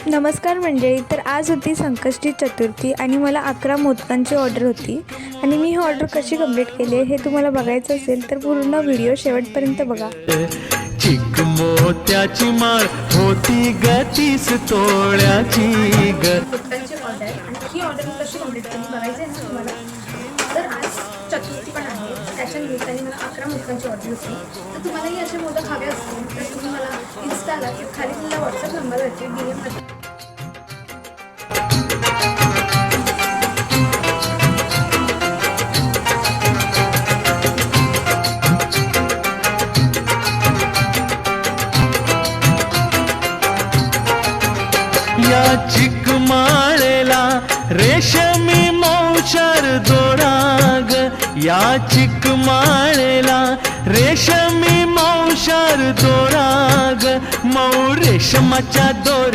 नमस्कार मंडळी. तर आज होती संकष्टी चतुर्थी आणि मला 11 मोदकांची ऑर्डर होती आणि मी ही ऑर्डर कशी कंप्लीट केली हे तुम्हाला बघायचं असेल तर पूर्ण व्हिडिओ शेवटपर्यंत बघा. चिक मोत्याची माळ होती गतीस तोळ्याची मोदकांची ऑर्डर आणि ही ऑर्डर कशी कंप्लीट केली बघायचं आहे ना तुम्हाला. तर आज चतुर्थी पण आहे, त्याच्या निमित्ताने मला 11 मोदकांची ऑर्डर होती. तर तुम्हालाही असे मोदक हवे असतील तर तुम्ही मला इन्स्टाला किंवा खाली तुला व्हॉट्सअप नंबरवरती DM या चिकमाळेला रेशमी मौचार दोराग, या चिकमाळेला रेशमी मौचार दोराग, मऊ रेशमाच्या दोर